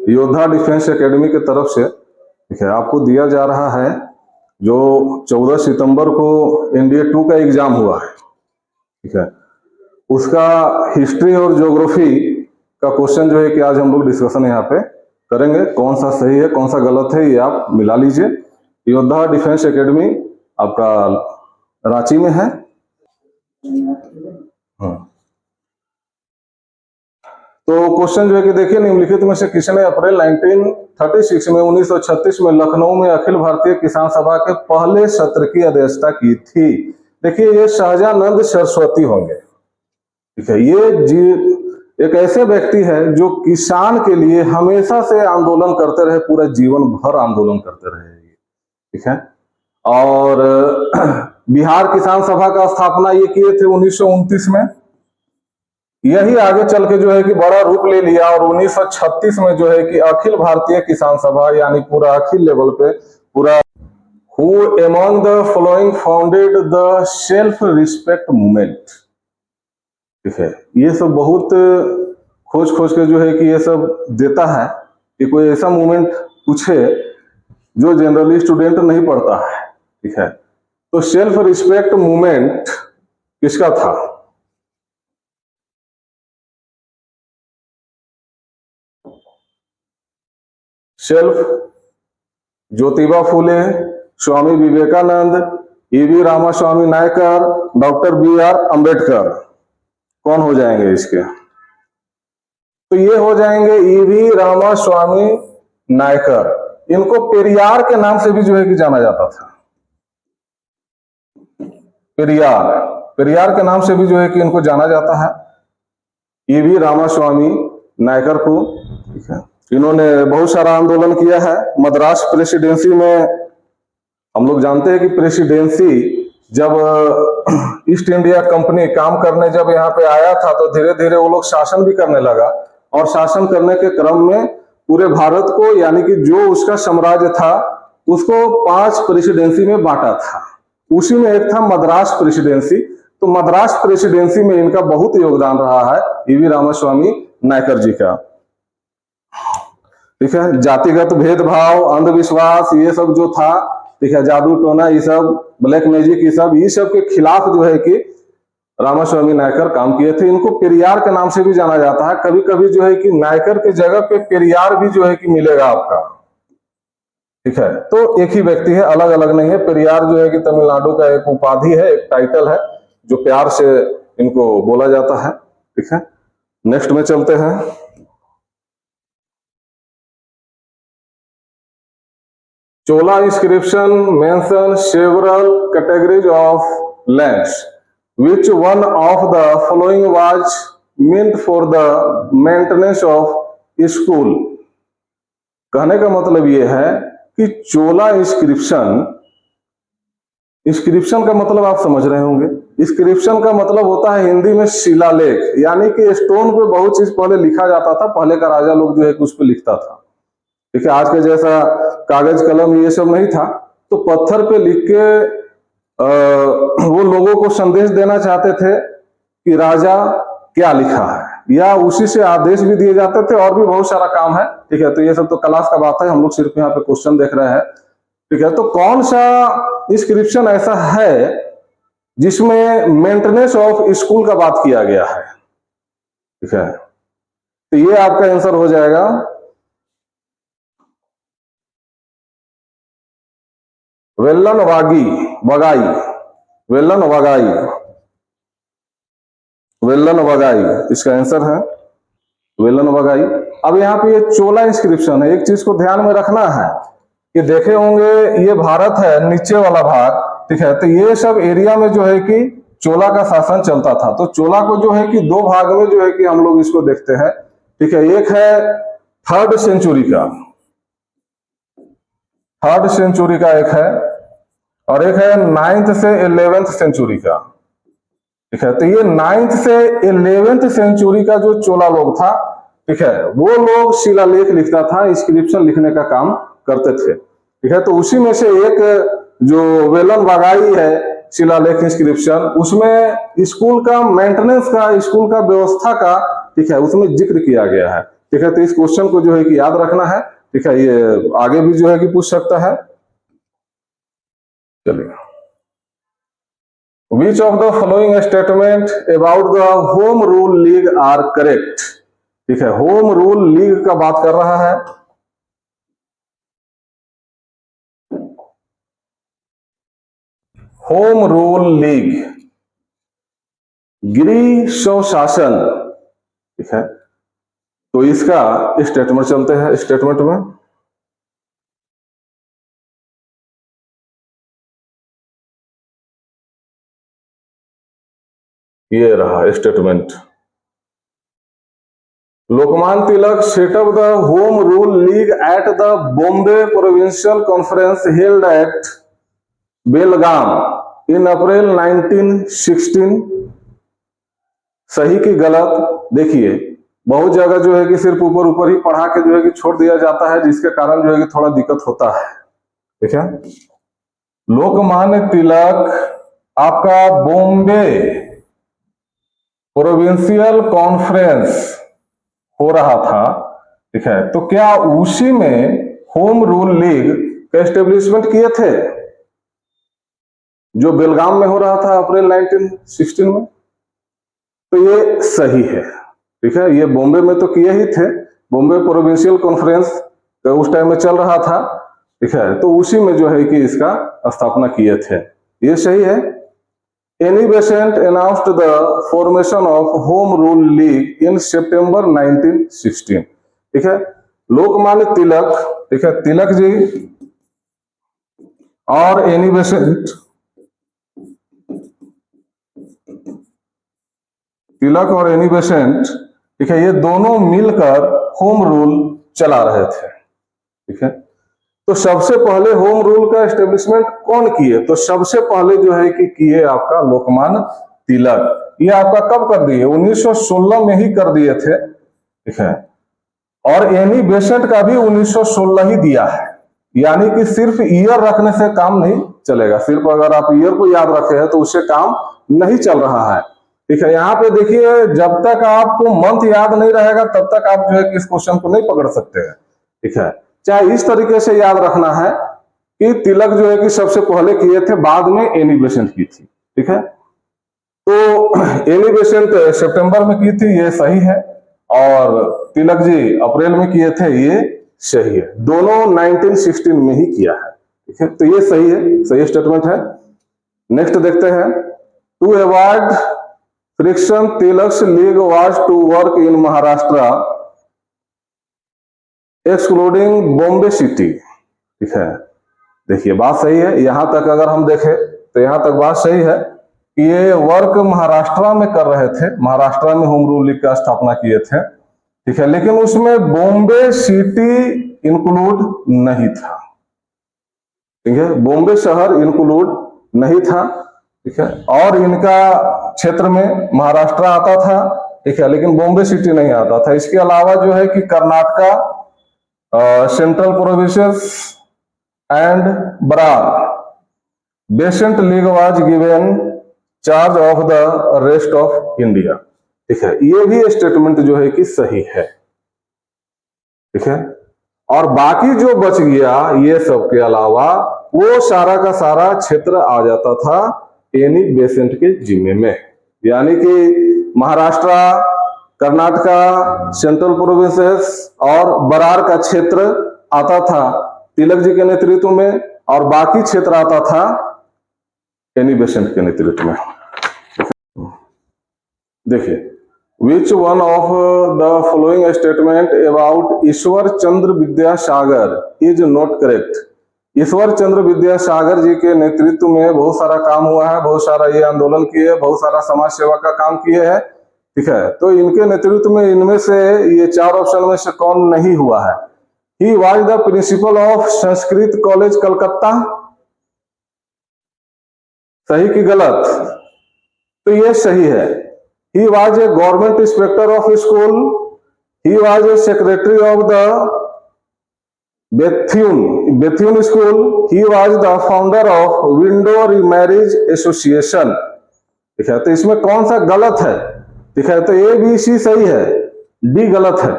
योद्धा defence academy की तरफ से ठीक है आपको दिया जा रहा है जो 14 सितंबर को NDA 2 का एग्जाम हुआ है, ठीक है, उसका हिस्ट्री और ज्योग्राफी का क्वेश्चन जो है कि आज हम लोग डिस्कशन यहाँ पे करेंगे। कौन सा सही है कौन सा गलत है ये आप मिला लीजिए। योद्धा डिफेंस एकेडमी आपका रांची में है। तो क्वेश्चन जो है कि देखिए, निम्नलिखित में से किसने अप्रैल 1936 में 1936 में लखनऊ में अखिल भारतीय किसान सभा के पहले सत्र की अध्यक्षता की थी? देखिए, ये सहजानंद सरस्वती होंगे, ठीक है। ये एक ऐसे व्यक्ति है जो किसान के लिए हमेशा से आंदोलन करते रहे, पूरा जीवन भर आंदोलन करते रहे, ठीक है। और बिहार किसान सभा का स्थापना ये किए थे 1929 में। यही आगे चल के जो है कि बड़ा रूप ले लिया और 1936 में जो है कि अखिल भारतीय किसान सभा, यानी पूरा अखिल लेवल पे पूरा who among the following founded the self respect movement, ठीक है। ये सब बहुत खोज के जो है कि ये सब देता है कि कोई ऐसा मूवमेंट पूछे जो जनरली स्टूडेंट नहीं पढ़ता है, ठीक है। तो सेल्फ रिस्पेक्ट मूवमेंट किसका था? Self Jyotiba Phule, Swami Vivekananda, EV Ramaswamy Naicker, doctor BR Ambedkar. कौन हो जाएंगे इसके? तो ये हो जाएंगे EV रामास्वामी नायकर। इनको पेरियार के नाम से भी जो है कि जाना जाता था। पेरियार के नाम से भी जो है कि इनको जाना जाता है, EV रामास्वामी नायकर को, ठीक है। इन्होंने बहुत सारा आंदोलन किया है। मद्रास प्रेसिडेंसी में हम लोग जानते हैं कि प्रेसिडेंसी जब ईस्ट इंडिया कंपनी काम करने जब यहाँ पे आया था तो धीरे धीरे वो लोग शासन भी करने लगा, और शासन करने के क्रम में पूरे भारत को, यानी कि जो उसका साम्राज्य था उसको 5 प्रेसिडेंसी में बांटा था। उसी में एक था मद्रास प्रेसिडेंसी। तो मद्रास प्रेसिडेंसी में इनका बहुत योगदान रहा है, EV रामास्वामी नायकर जी का, ठीक है। जातिगत भेदभाव, अंधविश्वास, ये सब जो था, ठीक है, जादू टोना, ये सब ब्लैक मैजिक, ये सब के खिलाफ जो है कि रामास्वामी नायकर काम किए थे। इनको पेरियार के नाम से भी जाना जाता है। कभी कभी जो है कि नायकर के जगह पे पेरियार भी जो है कि मिलेगा आपका, ठीक है। तो एक ही व्यक्ति है, अलग अलग नहीं है। पेरियार जो है कि तमिलनाडु का एक उपाधि है, एक टाइटल है जो प्यार से इनको बोला जाता है, ठीक है। नेक्स्ट में चलते हैं। Chola inscription mention several categories of lands. Which one of the following was meant for the maintenance of school? कहने का मतलब ये है कि चोला इंस्क्रिप्शन का मतलब आप समझ रहे होंगे। इंस्क्रिप्शन का मतलब होता है हिंदी में शिलालेख, यानी कि स्टोन पे बहुत चीज पहले लिखा जाता था। पहले का राजा लोग जो है कि उस पर लिखता था, ठीक है। आज के जैसा कागज कलम ये सब नहीं था, तो पत्थर पे लिख के वो लोगों को संदेश देना चाहते थे कि राजा क्या लिखा है, या उसी से आदेश भी दिए जाते थे, और भी बहुत सारा काम है, ठीक है। तो ये सब तो क्लास का बात है, हम लोग सिर्फ यहाँ पे क्वेश्चन देख रहे हैं, ठीक है। तो कौन सा इंस्क्रिप्शन ऐसा है जिसमें मेंटेनेंस ऑफ स्कूल का बात किया गया है, ठीक है। तो ये आपका आंसर हो जाएगा वेल्लन वगाई, इसका आंसर है वेल्लन वगाई। अब यहाँ पे ये चोला इंस्क्रिप्शन है। एक चीज को ध्यान में रखना है कि देखे होंगे ये भारत है नीचे वाला भाग, ठीक है। तो ये सब एरिया में जो है कि चोला का शासन चलता था। तो चोला को जो है कि 2 भाग में जो है कि हम लोग इसको देखते हैं, ठीक है। एक है 3rd सेंचुरी का एक है, और एक है 9th से 11th सेंचुरी का, ठीक है। तो ये 9th से 11th सेंचुरी का जो चोला लोग था, ठीक है, वो लोग शिलालेख लिखता था, इंस्क्रिप्शन लिखने का काम करते थे, ठीक है। तो उसी में से एक जो वेलन वगाई है शिलालेख इंस्क्रिप्शन, उसमें स्कूल का मेंटेनेंस का, स्कूल का व्यवस्था का, ठीक है, उसमें जिक्र किया गया है। ठीक है। तो इस क्वेश्चन को जो है कि याद रखना है, ठीक है। ये आगे भी जो है कि पूछ सकता है। चलिए, विच of the following statement about the Home Rule league are correct. ठीक है, होम रूल लीग का बात कर रहा है। होम रूल लीग, गृह स्वशासन, ठीक है। तो इसका स्टेटमेंट चलते हैं। स्टेटमेंट में ये रहा statement. Lokmanya Tilak set up the Home Rule League at the Bombay Provincial Conference held at Belgaum in April 1916। सही की गलत देखिए, बहुत जगह जो है कि सिर्फ ऊपर ऊपर ही पढ़ा के जो है कि छोड़ दिया जाता है, जिसके कारण जो है कि थोड़ा दिक्कत होता है। ठीक है, लोकमान्य तिलक आपका बॉम्बे प्रोविंशियल कॉन्फ्रेंस हो रहा था, ठीक है। तो क्या उसी में होम रूल लीग का एस्टेब्लिशमेंट किए थे, जो बेलगाम में हो रहा था अप्रैल 1916 में? तो ये सही है, ठीक है। ये बॉम्बे में तो किए ही थे, बॉम्बे प्रोविंशियल कॉन्फ्रेंस का उस टाइम में चल रहा था, ठीक है। तो उसी में जो है कि इसका स्थापना किए थे, ये सही है। Annie Besant announced the formation of Home Rule League in September 1916, ठीक है। लोकमान्य तिलक, ठीक है, तिलक जी और एनी बेसेंट, तिलक और एनी बेसेंट, ठीक है, ये दोनों मिलकर होम रूल चला रहे थे, ठीक है। तो सबसे पहले होम रूल का एस्टेब्लिशमेंट कौन किए? तो सबसे पहले जो है कि किए आपका लोकमान्य तिलक। ये आपका कब कर दिए? 1916 में ही कर दिए थे, ठीक है। और एनी बेसेंट का भी 1916 ही दिया है। यानी कि सिर्फ ईयर रखने से काम नहीं चलेगा, सिर्फ अगर आप ईयर को याद रखे हैं तो उससे काम नहीं चल रहा है, ठीक है। यहाँ पे देखिए, जब तक आपको मंथ याद नहीं रहेगा तब तक आप जो है कि इस क्वेश्चन को नहीं पकड़ सकते हैं, ठीक है। चाहे इस तरीके से याद रखना है कि तिलक जो है कि सबसे पहले किए थे, बाद में एनी बेसेंट की थी, ठीक है। तो एनी बेसेंट सितंबर में की थी, ये सही है। और तिलक जी अप्रैल में किए थे, ये सही है। दोनों 1916 में ही किया है, ठीक है। तो ये सही है, सही स्टेटमेंट है। नेक्स्ट देखते हैं। To avoid friction Tilak's league was to work in Maharashtra excluding Bombay city, ठीक है। देखिए बात सही है, यहां तक अगर हम देखें तो यहां तक बात सही है कि ये वर्क महाराष्ट्र में कर रहे थे, महाराष्ट्र में होम रूल लीग का स्थापना किए थे, ठीक है। लेकिन उसमें बॉम्बे सिटी इंक्लूड नहीं था, ठीक है। बॉम्बे शहर इंक्लूड नहीं था, ठीक है। और इनका क्षेत्र में महाराष्ट्र आता था, ठीक है, लेकिन बॉम्बे सिटी नहीं आता था। इसके अलावा जो है कि Karnataka, central provinces and Berar Besant league was given charge of the rest of India, ठीक है। ये भी स्टेटमेंट जो है कि सही है, ठीक है। और बाकी जो बच गया ये सब के अलावा, वो सारा का सारा क्षेत्र आ जाता था एनी बेसेंट के जिम्मे में। यानी कि महाराष्ट्र, कर्नाटका, सेंट्रल प्रोविंसेस और बरार का क्षेत्र आता था तिलक जी के नेतृत्व में, और बाकी क्षेत्र आता था एनी बेसेंट के नेतृत्व में। देखिए, which one of the following statement about Ishwar Chandra Vidyasagar is not correct. Ishwar Chandra Vidyasagar ji के नेतृत्व में बहुत सारा काम हुआ है, बहुत सारा ये आंदोलन किए, बहुत सारा समाज सेवा का काम किए हैं, ठीक है। तो इनके नेतृत्व में इनमें से ये चार ऑप्शन में से कौन नहीं हुआ है? He was the principal of Sanskrit College Calcutta. सही की गलत? तो ये सही है। He was a government inspector of school, he was a secretary of the Bethune school, he was the founder of widow remarriage association, ठीक है। तो इसमें कौन सा गलत है? ठीक है, तो ए बी सी सही है, डी गलत है,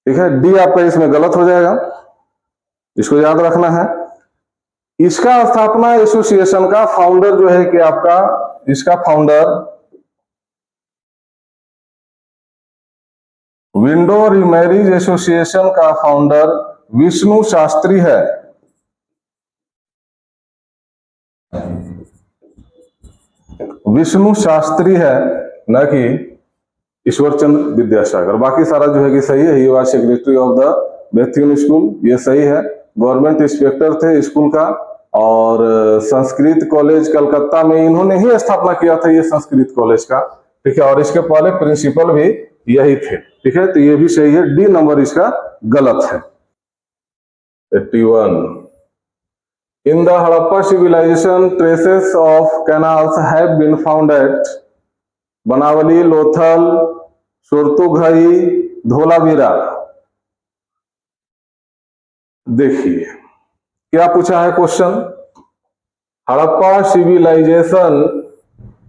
ठीक है, डी आपका इसमें गलत हो जाएगा, इसको याद रखना है। इसका स्थापना एसोसिएशन का फाउंडर जो है कि आपका इसका फाउंडर विंडो रीमैरिज एसोसिएशन का फाउंडर विष्णु शास्त्री है। विष्णु शास्त्री है, न कि ईश्वर चंद्र विद्यासागर। बाकी सारा जो है कि सही है। He was secretary of the Bethune school, ये सही है। गवर्नमेंट इंस्पेक्टर थे स्कूल का। और संस्कृत कॉलेज कलकत्ता में इन्होंने ही स्थापना किया था, ये संस्कृत कॉलेज का। ठीक है, और इसके पहले प्रिंसिपल भी यही थे। ठीक है, तो ये भी सही है, डी नंबर इसका गलत है। 81 in the Harappa civilisation traces of canals have been found at Banawali, Lothal, Shortughai, Dholavira. देखिए क्या पूछा है question, Harappa civilisation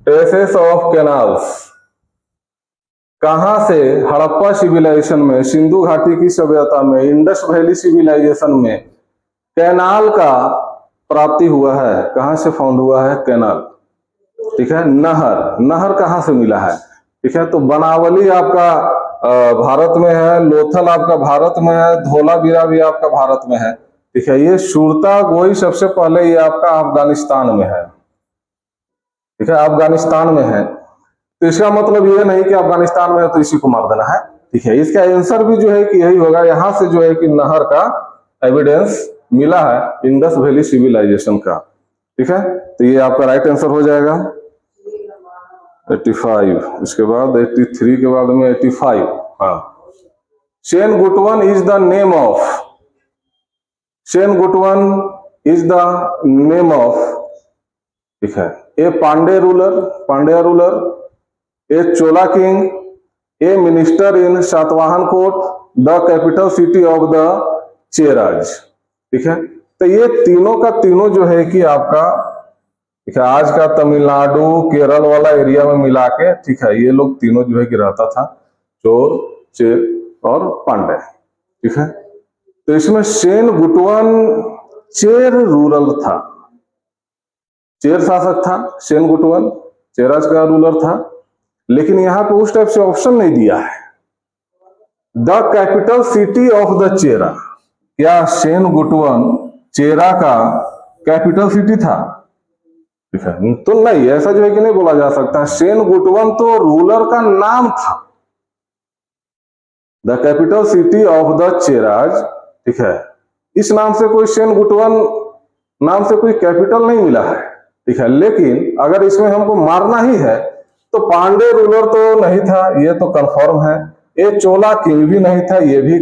traces of canals, कहां से हड़प्पा सिविलाइजेशन में, सिंधु घाटी की सभ्यता में, इंडस वैली सिविलाइजेशन में कैनाल का प्राप्ति हुआ है, कहां से फाउंड हुआ है कैनाल। ठीक है, नहर, नहर कहां से मिला है। ठीक है, तो बनावली आपका भारत में है, लोथल आपका भारत में है, धोलावीरा भी आपका भारत में है। ठीक है, ये सुरतागोई सबसे पहले ये आपका अफगानिस्तान में है। ठीक है, अफगानिस्तान में है। तो इसका मतलब ये नहीं कि अफगानिस्तान में है तो इसी को मार देना है। ठीक है, इसका आंसर भी जो है कि यही होगा। यहां से जो है कि नहर का एविडेंस मिला है इंडस वैली सिविलाइजेशन का। ठीक है, तो ये आपका राइट आंसर हो जाएगा। 85, इसके बाद 83 के बाद में 85। हाँ, Senguttuvan is the name of, Senguttuvan is the name of, ठीक है, a Pandya ruler, Pandya ruler, a Chola king, a minister in Satavahana court, the capital city of the Cheras. ठीक है, तो ये तीनों का तीनों जो है कि आपका, ठीक है, आज का तमिलनाडु केरल वाला एरिया में मिला के, ठीक है, ये लोग तीनों जो है कि रहता था, चोर, चेर और पांडे। ठीक है, तो इसमें सेनगुटवन चेर रूरल था, चेर शासक था सेनगुटवन, चेराज का रूलर था। लेकिन यहां पे उस टाइप से ऑप्शन नहीं दिया है। The capital city of the Chera, क्या सेनगुटवन चेरा का कैपिटल सिटी था। ठीक है, तो नहीं, ऐसा जो है कि नहीं बोला जा सकता। सेनगुटवन तो रूलर का नाम था, the capital city of the Cheras. ठीक है, इस नाम से कोई सेनगुटवन नाम से कोई कैपिटल नहीं मिला है। ठीक है, लेकिन अगर इसमें हमको मारना ही है तो पांडे रूलर तो नहीं था, ये तो कंफर्म है। ए चोला किंग भी नहीं था, ये भी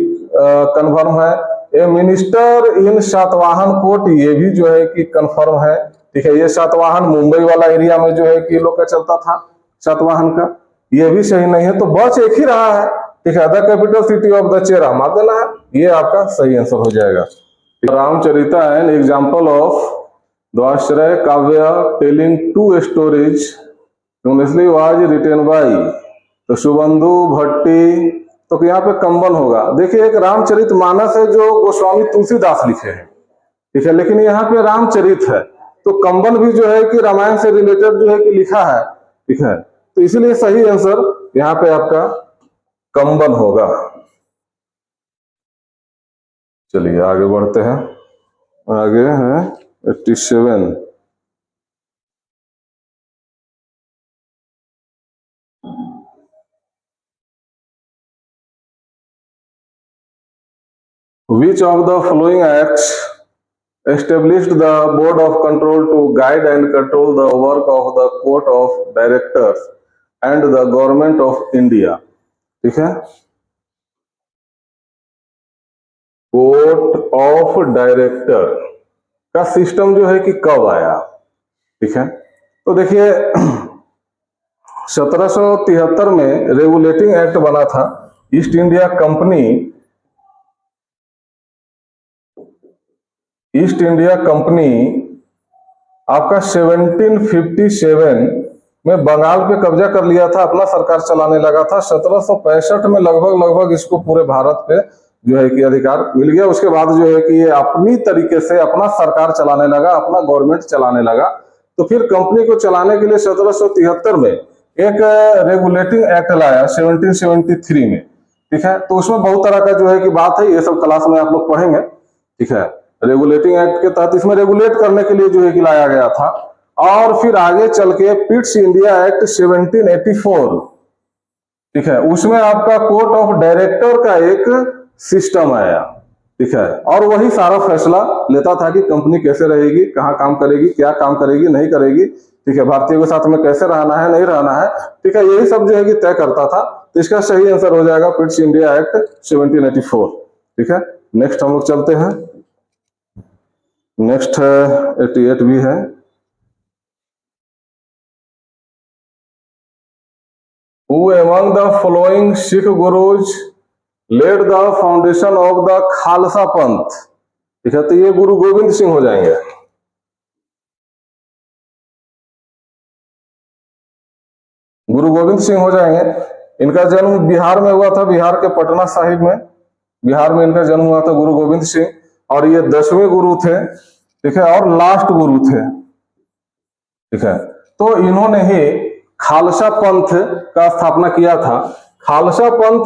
कंफर्म है। ए मिनिस्टर इन सातवाहन कोट, ये भी जो है कि कंफर्म है। ठीक है, ये सातवाहन मुंबई वाला एरिया में जो है कि लोग का चलता था सातवाहन का, ये भी सही नहीं है। तो बस एक ही रहा है। ठीक है, the capital city of the Chera मार देना है, ये आपका सही आंसर हो जाएगा। Ramacharita an example of Dvyashraya kavya telling two stories was written by, तो सुबंधु भट्टी, तो यहाँ पे कंबन होगा। देखिए, एक रामचरित मानस है जो गोस्वामी तुलसीदास लिखे हैं। ठीक है, लेकिन यहाँ पे रामचरित है, तो कंबन भी जो है कि रामायण से रिलेटेड जो है कि लिखा है। ठीक है, तो इसीलिए सही आंसर यहाँ पे आपका कंबन होगा। चलिए आगे बढ़ते हैं। आगे है 87। Which of the following acts established the board of control to guide and control the work of the court of directors and the government of India? ठीक है, कोर्ट ऑफ डायरेक्टर का सिस्टम जो है कि कब आया। ठीक है, तो देखिए 1773 में रेगुलेटिंग एक्ट बना था। East India company, east India company आपका 1757 में बंगाल पे कब्जा कर लिया था, अपना सरकार चलाने लगा था। 1765 में लगभग इसको पूरे भारत पे जो है कि अधिकार मिल गया। उसके बाद जो है कि ये अपनी तरीके से अपना सरकार चलाने लगा, अपना गवर्नमेंट चलाने लगा। तो फिर कंपनी को चलाने के लिए 1773 में एक रेगुलेटिंग एक्ट लाया 1773 में, ठीक है। तो उसमें बहुत तरह का जो है कि बात है, ये सब क्लास में आप लोग पढ़ेंगे, ठीक है। रेगुलेटिंग एक्ट के तहत इसमें रेगुलेट करने के लिए जो है कि लाया गया था। और फिर आगे चल के पिट्स इंडिया एक्ट 1784, ठीक है, उसमें आपका कोर्ट ऑफ डायरेक्टर का एक सिस्टम आया, ठीक है। और वही सारा फैसला लेता था कि कंपनी कैसे रहेगी, कहाँ काम करेगी, क्या काम करेगी, नहीं करेगी, ठीक है, भारतीयों के साथ में कैसे रहना है, नहीं रहना है, ठीक है, यही सब जो है कि तय करता था। तो इसका सही आंसर हो जाएगा पिट्स इंडिया एक्ट 1784, ठीक है। नेक्स्ट हम लोग चलते हैं, नेक्स्ट 88 भी है। Who among the following Sikh gurus laid the foundation of the Khalsa पंथ, ठीक है। तो ये गुरु गोविंद सिंह हो जाएंगे। गुरु गोविंद सिंह हो जाएंगे। इनका जन्म बिहार में हुआ था, बिहार के पटना साहिब में, बिहार में इनका जन्म हुआ था गुरु गोविंद सिंह। और ये 10वें गुरु थे, ठीक है, और लास्ट गुरु थे, ठीक है। तो इन्होंने ही खालसा पंथ का स्थापना किया था। खालसा पंथ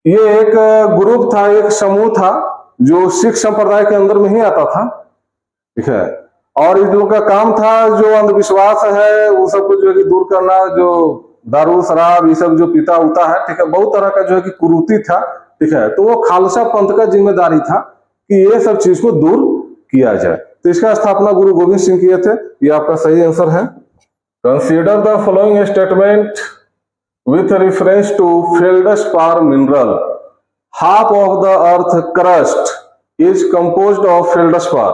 ये एक ग्रुप था, एक समूह था जो सिख संप्रदाय के अंदर में ही आता था, ठीक है। और इन लोगों का काम था जो अंधविश्वास है वो सब कुछ जो है कि दूर करना, जो दारू शराब ये सब जो पीता उता है, ठीक है, बहुत तरह का जो है कि कुरीति था, ठीक है। तो वो खालसा पंथ का जिम्मेदारी था कि ये सब चीज को दूर किया जाए। तो इसका स्थापना गुरु गोविंद सिंह किए थे। ये आपका सही आंसर है। Consider the following statement with reference to feldspar mineral. Half of the earth crust is composed of feldspar.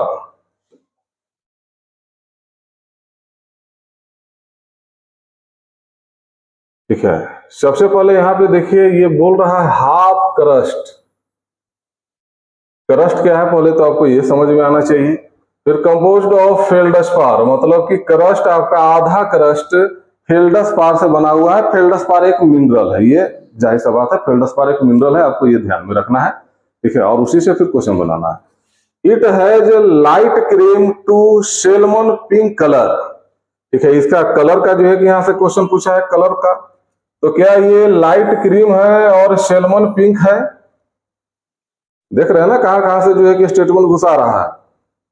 ठीक है, सबसे पहले यहां पे देखिए ये बोल रहा है हाफ क्रस्ट। क्रस्ट क्या है पहले तो आपको ये समझ में आना चाहिए। फिर कंपोज्ड ऑफ फेल्डस्पार, मतलब कि क्रस्ट आपका आधा क्रस्ट फेल्डस्पार से बना हुआ है। फेल्डस्पार एक मिनरल है, ये जाहिर सा बात है, फेल्डस्पार एक मिनरल है, आपको ये ध्यान में रखना है, ठीक है। और उसी से फिर क्वेश्चन बनाना है। It has light cream to salmon pink colour, ठीक है। इसका कलर का जो है कि यहाँ से क्वेश्चन पूछा है कलर का, तो क्या ये लाइट क्रीम है और सेलमन पिंक है? देख रहे हैं ना कहां कहां से जो है कि स्टेटमेंट घुसा रहा है।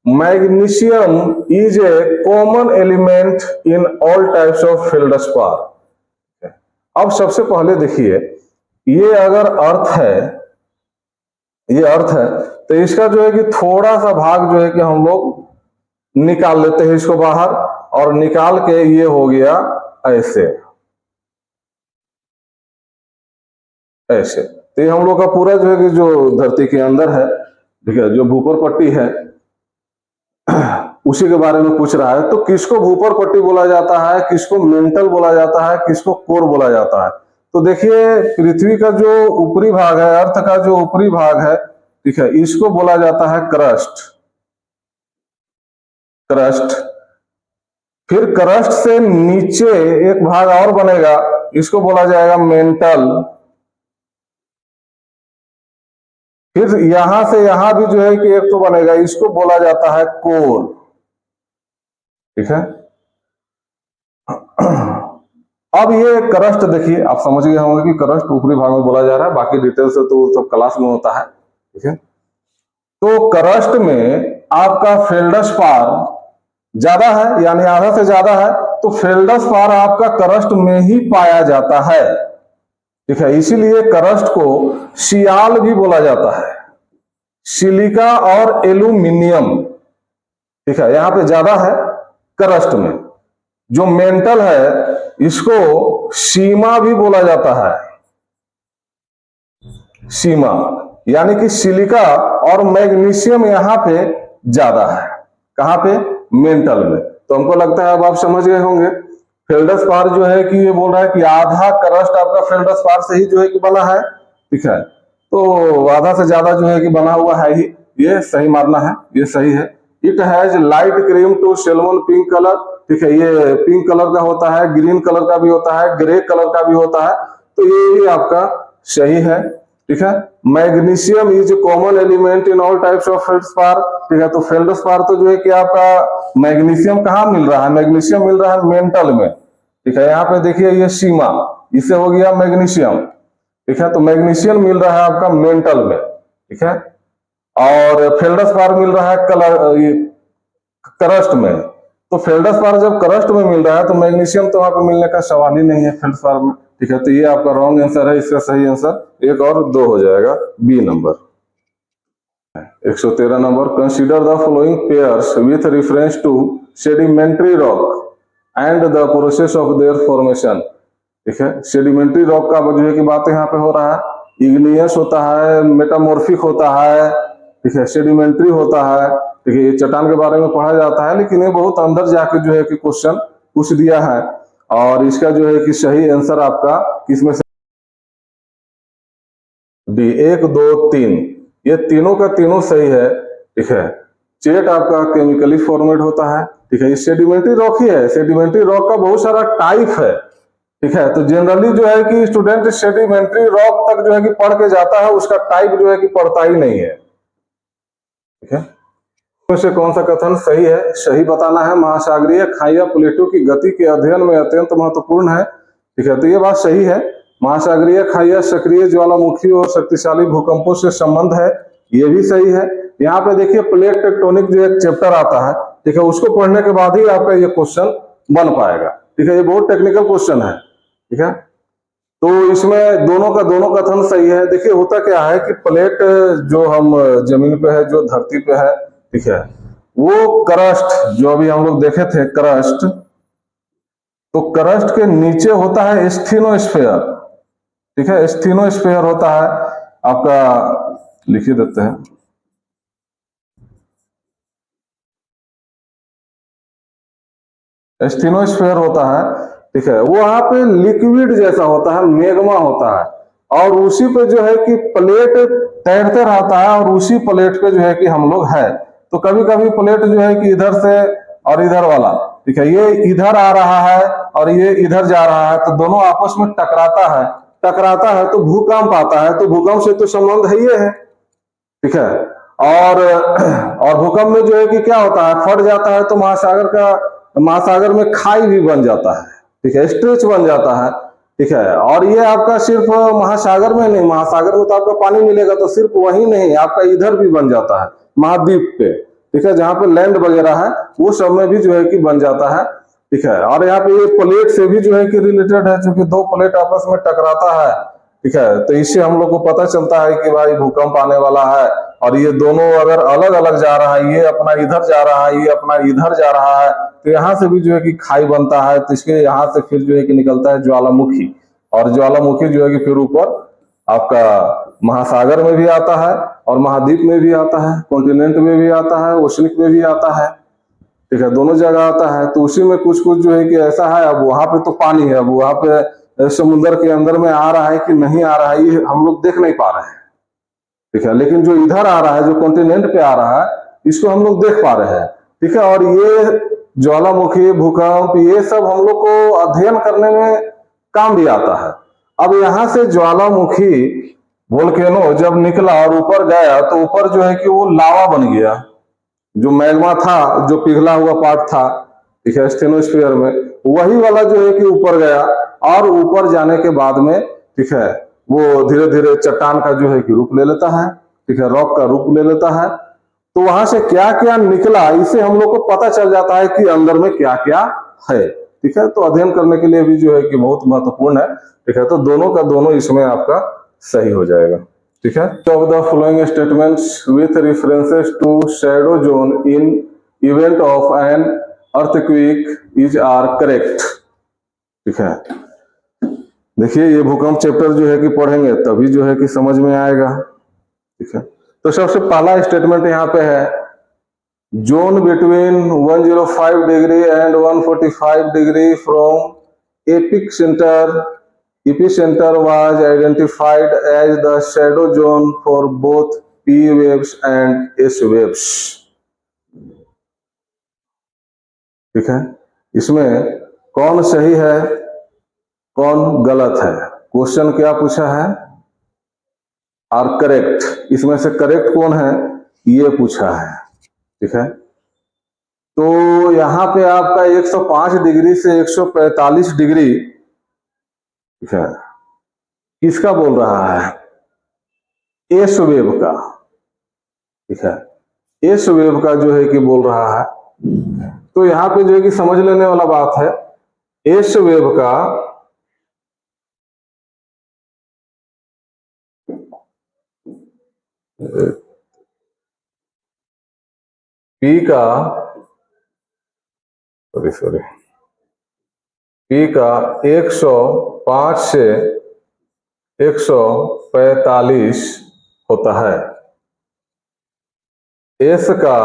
Magnesium is a common element in all types of feldspar. अब सबसे पहले देखिए ये अगर अर्थ है, ये अर्थ है, तो इसका जो है कि थोड़ा सा भाग जो है कि हम लोग निकाल लेते हैं इसको बाहर, और निकाल के ये हो गया ऐसे ऐसे। तो ये हम लोग का पूरा जो है कि जो धरती के अंदर है, ठीक है, जो भूपर पट्टी है उसी के बारे में पूछ रहा है। तो किसको भूपर पट्टी बोला जाता है, किसको मेंटल बोला जाता है, किसको कोर बोला जाता है? तो देखिए पृथ्वी का जो ऊपरी भाग है, अर्थ का जो ऊपरी भाग है, ठीक है, इसको बोला जाता है क्रस्ट। क्रस्ट। फिर क्रस्ट से नीचे एक भाग और बनेगा, इसको बोला जाएगा मेंटल। फिर यहां से यहां भी जो है कि एक तो बनेगा, इसको बोला जाता है कोर, ठीक है। अब ये क्रस्ट देखिए, आप समझ गए होंगे कि क्रस्ट ऊपरी भाग में बोला जा रहा है, बाकी डिटेल से तो सब क्लास में होता है, ठीक है। तो क्रस्ट में आपका फेल्डस्पार ज्यादा है, यानी आधा से ज्यादा है, तो फेल्डस्पार आपका क्रस्ट में ही पाया जाता है, ठीक है। इसीलिए क्रस्ट को सियाल भी बोला जाता है, सिलिका और एल्यूमिनियम, ठीक है, यहां पे ज्यादा है क्रस्ट में। जो मेंटल है इसको सीमा भी बोला जाता है, सीमा, यानी कि सिलिका और मैग्नीशियम यहां पे ज्यादा है। कहां पे? मेंटल में। तो हमको लगता है अब आप समझ गए होंगे। फेल्डस्पार जो है कि ये बोल रहा है कि आधा क्रस्ट आपका फेल्डस्पार से ही जो है कि बना है, ठीक है। तो आधा से ज्यादा जो है कि बना हुआ है ही, ये सही मारना है, ये सही है। It has light cream to salmon pink colour, ठीक है, ये पिंक कलर का होता है, ग्रीन कलर का भी होता है, ग्रे कलर का भी होता है, तो ये आपका सही है। ठीक है। Magnesium is common element in all types of feldspar, ठीक है। तो फेल्डस्पार तो जो है कि आपका मैग्नीशियम कहाँ मिल रहा है, मैग्नीशियम मिल रहा है मेंटल में, ठीक है। यहाँ पे देखिए ये सीमा, इससे हो गया मैग्नीशियम, ठीक है। तो मैग्नीशियम मिल रहा है आपका मेंटल में, ठीक है। और फेल्डस्पार मिल रहा है ये करस्ट में। तो फेल्डस्पार जब करस्ट में मिल रहा है तो मैग्नीशियम तो वहां पर मिलने का सवाल ही नहीं है फेल्डस्पार में, ठीक है। तो ये आपका रॉन्ग आंसर है, इसका सही आंसर 1 और 2 हो जाएगा, B number. 113 number, consider the following pairs with reference to sedimentary rock and the process of their formation, ठीक है। सेडिमेंट्री रॉक का जो है कि बात यहाँ पे हो रहा है, इग्नियस होता है, मेटामॉर्फिक होता है, ठीक है, सेडिमेंट्री होता है, ठीक है। ये चट्टान के बारे में पढ़ा जाता है, लेकिन ये बहुत अंदर जाके जो है कि क्वेश्चन पूछ दिया है। और इसका जो है कि सही आंसर आपका किसमें से, डी 1 2 3, ये तीनों का तीनों सही है, ठीक है। चेट आपका केमिकली फॉर्मेट होता है, ठीक है। ये सेडिमेंट्री रॉक ही है, सेडिमेंट्री रॉक का बहुत सारा टाइप है, ठीक है। तो जनरली जो है कि स्टूडेंट सेडिमेंट्री रॉक तक जो है कि पढ़ के जाता है, उसका टाइप जो है कि पढ़ता ही नहीं है, ठीक है। इसमें से कौन सा कथन सही है, सही बताना है। महासागरीय खाइया प्लेटों की गति के अध्ययन में अत्यंत महत्वपूर्ण है, ठीक है। तो ये बात सही है, महासागरीय खाइया सक्रिय ज्वालामुखी और शक्तिशाली भूकंपों से संबंध है, ये भी सही है। यहाँ पे देखिए प्लेट टेक्टोनिक जो एक चैप्टर आता है, ठीक है, उसको पढ़ने के बाद ही आपका ये क्वेश्चन बन पाएगा, ठीक है। ये बहुत टेक्निकल क्वेश्चन है, ठीक है। तो इसमें दोनों का दोनों कथन सही है। देखिए होता क्या है कि प्लेट जो हम जमीन पे है, जो धरती पे है, ठीक है, वो करस्ट जो अभी हम लोग देखे थे करस्ट, तो करस्ट के नीचे होता है स्थिनोस्फेयर, ठीक है। स्थिनोस्फेयर होता है आपका, लिखिए देते हैं, स्थिनोस्फेयर होता है, ठीक है। वो वहां पे लिक्विड जैसा होता है, मेगमा होता है, और उसी पे जो है कि प्लेट तैरते रहता है, और उसी प्लेट पे जो है कि हम लोग है। तो कभी कभी प्लेट जो है कि इधर से और इधर वाला, ठीक है, ये इधर आ रहा है और ये इधर जा रहा है, तो दोनों आपस में टकराता है तो भूकंप आता है। तो भूकंप से तो संबंध है ये है, ठीक है। और भूकंप में जो है कि क्या होता है, फट जाता है तो महासागर में खाई भी बन जाता है, ठीक है, स्ट्रेच बन जाता है, ठीक है। और ये आपका सिर्फ महासागर में नहीं, महासागर में तो आपका पानी मिलेगा, तो सिर्फ वही नहीं, आपका इधर भी बन जाता है महाद्वीप पे, ठीक है, जहां पे लैंड वगैरह है वो सब में भी जो है कि बन जाता है, ठीक है। और यहाँ पे ये प्लेट से भी जो है कि रिलेटेड है, क्योंकि दो प्लेट आपस में टकराता है, ठीक है। तो इससे हम लोग को पता चलता है कि भाई भूकंप आने वाला है। और ये दोनों अगर अलग अलग जा रहा है, ये अपना इधर जा रहा है, ये अपना इधर जा रहा है, तो यहाँ से भी जो है कि खाई बनता है, तो इसके यहाँ से फिर जो है कि निकलता है ज्वालामुखी, और ज्वालामुखी जो है कि फिर ऊपर आपका महासागर में भी आता है, और महाद्वीप में भी आता है, कॉन्टिनेंट में भी आता है, ओशनिक में भी आता है, ठीक है, दोनों जगह आता है। तो उसी में कुछ कुछ जो है कि ऐसा है, अब वहां पे तो पानी है, अब वहां पे समुद्र के अंदर में आ रहा है कि नहीं आ रहा है, ये हम लोग देख नहीं पा रहे हैं, ठीक है। लेकिन जो इधर आ रहा है, जो कॉन्टिनेंट पे आ रहा है, इसको हम लोग देख पा रहे हैं, ठीक है। और ये ज्वालामुखी, भूकंप, ये सब हम लोग को अध्ययन करने में काम भी आता है। अब यहाँ से ज्वालामुखी वोल्केनो जब निकला और ऊपर गया, तो ऊपर जो है कि वो लावा बन गया, जो मैग्मा था, जो पिघला हुआ पार्ट था, ठीक है, स्टेनोस्फीयर में, वही वाला जो है कि ऊपर गया, और ऊपर जाने के बाद में, ठीक है, वो धीरे धीरे चट्टान का जो है कि रूप ले लेता है, ठीक है, रॉक का रूप ले लेता है। तो वहां से क्या क्या निकला, इससे हम लोग को पता चल जाता है कि अंदर में क्या क्या है, ठीक है। तो अध्ययन करने के लिए भी जो है कि बहुत महत्वपूर्ण है, ठीक है। तो दोनों का दोनों इसमें आपका सही हो जाएगा, ठीक है। Of the following statements with references to shadow zone in event of an earthquake is are correct, ठीक है। देखिए ये भूकंप चैप्टर जो है कि पढ़ेंगे तभी जो है कि समझ में आएगा, ठीक है। तो सबसे पहला स्टेटमेंट यहाँ पे है, zone between 105 degree and 145 degree from epic centre epicenter was identified as the shadow zone for both P waves and S waves, ठीक है। इसमें कौन सही है, कौन गलत है, क्वेश्चन क्या पूछा है, आर करेक्ट, इसमें से करेक्ट कौन है ये पूछा है। ठीक है, तो यहां पे आपका 105 डिग्री से 145 डिग्री, ठीक है, किसका बोल रहा है, एस वेव का। ठीक है, एस वेव का जो है कि बोल रहा है। तो यहां पे जो है कि समझ लेने वाला बात है, एस वेव का पी का सॉरी पी का 105 से 145 होता है, एस का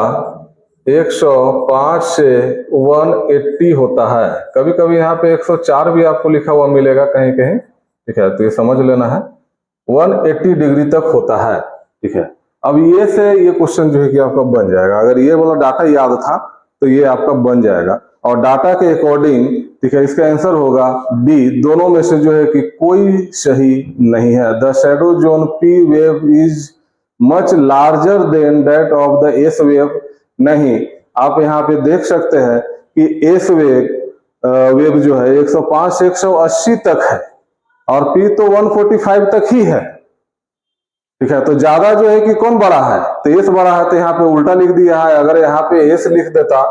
105 से 180 होता है। कभी कभी यहाँ पे 104 भी आपको लिखा हुआ मिलेगा कहीं कहीं। ठीक है, तो ये समझ लेना है 180 डिग्री तक होता है। ठीक है, अब ये से ये क्वेश्चन जो है कि आपका बन जाएगा। अगर ये वाला डाटा याद था तो ये आपका बन जाएगा, और डाटा के अकॉर्डिंग, ठीक है, इसका आंसर होगा डी। दोनों में से जो है कि कोई सही नहीं है। The shadow zone P wave is much larger than that of the S wave. नहीं, आप यहाँ पे देख सकते हैं कि एस वेव जो है 105 से 180 तक है, और पी तो 145 तक ही है। ठीक है, तो ज्यादा जो है कि कौन बड़ा है, तो एस बड़ा है, तो यहाँ पे उल्टा लिख दिया है। अगर यहाँ पे एस लिख देता,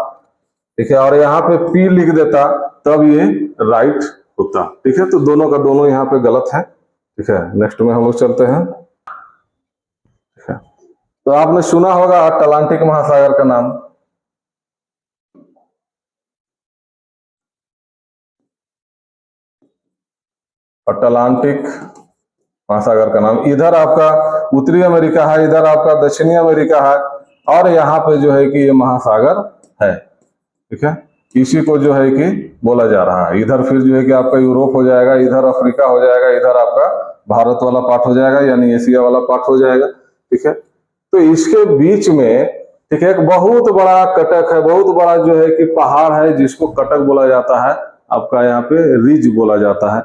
ठीक है, और यहाँ पे पी लिख देता, तब ये राइट होता। ठीक है, तो दोनों का दोनों यहाँ पे गलत है। ठीक है, नेक्स्ट में हम लोग चलते हैं। ठीक है, तो आपने सुना होगा अटलांटिक महासागर का नाम। अटलांटिक महासागर का नाम, इधर आपका उत्तरी अमेरिका है, इधर आपका दक्षिणी अमेरिका है, और यहाँ पे जो है कि ये महासागर है। ठीक है, इसी को जो है कि बोला जा रहा है। इधर फिर जो है कि आपका यूरोप हो जाएगा, इधर अफ्रीका हो जाएगा, इधर आपका भारत वाला पार्ट हो जाएगा, यानी एशिया वाला पार्ट हो जाएगा। ठीक है, तो इसके बीच में, ठीक है, एक बहुत बड़ा कटक है, बहुत बड़ा जो है कि पहाड़ है, जिसको कटक बोला जाता है, आपका यहाँ पे रिज बोला जाता है।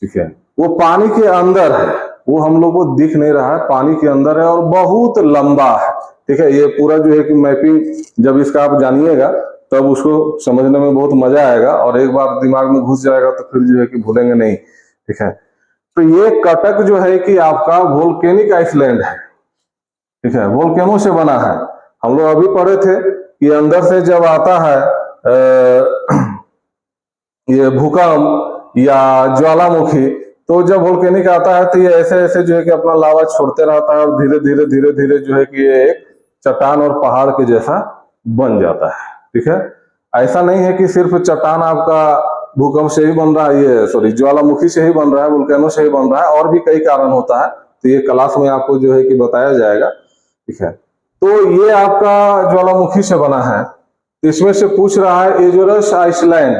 ठीक है, वो पानी के अंदर है, वो हम लोग को दिख नहीं रहा है, पानी के अंदर है और बहुत लंबा है। ठीक है, ये पूरा जो है कि मैपिंग जब इसका आप जानिएगा तब उसको समझने में बहुत मजा आएगा, और एक बार दिमाग में घुस जाएगा तो फिर जो है कि भूलेंगे नहीं। ठीक है, तो ये कटक जो है कि आपका वोल्केनिक आइसलैंड है। ठीक है, वोल्केनो से बना है। हम लोग अभी पढ़े थे कि अंदर से जब आता है ये भूकंप या ज्वालामुखी, तो जब वोल्केनिक आता है तो ये ऐसे ऐसे जो है कि अपना लावा छोड़ते रहता है, और धीरे धीरे धीरे धीरे जो है कि ये एक चट्टान और पहाड़ के जैसा बन जाता है। ठीक है, ऐसा नहीं है कि सिर्फ चट्टान आपका भूकंप से ही बन रहा है, ये सॉरी ज्वालामुखी से ही बन रहा है, वोल्केनो से ही बन रहा है, और भी कई कारण होता है, तो ये क्लास में आपको जो है कि बताया जाएगा। ठीक है, तो ये आपका ज्वालामुखी से बना है। इसमें से पूछ रहा है एजोरस आइसलैंड।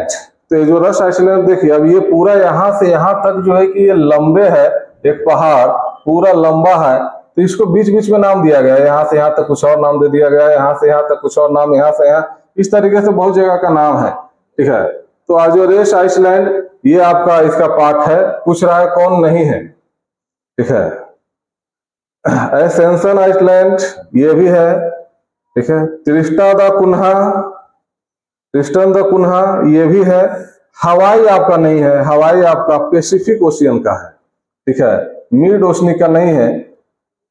तो एजोरस आइसलैंड देखिए, अब ये पूरा यहाँ से यहाँ तक जो है कि ये लंबे है, एक पहाड़ पूरा लंबा है, तो इसको बीच बीच में नाम दिया गया है। यहाँ से यहाँ तक कुछ और नाम दे दिया गया है, यहाँ से यहाँ तक कुछ और नाम, यहाँ से यहाँ, इस तरीके से बहुत जगह का नाम है। ठीक है, तो एजोरस आइसलैंड ये आपका इसका पार्ट है। पूछ रहा है कौन नहीं है। ठीक है, एसेंशन आइसलैंड ये भी है। ठीक है, त्रिस्टा दा कुन्हा, क्रिस्टन द कुन्हा ये भी है। हवाई आपका नहीं है, हवाई आपका पैसिफिक ओशियन का है। ठीक है, मिड ओशनिक का नहीं है,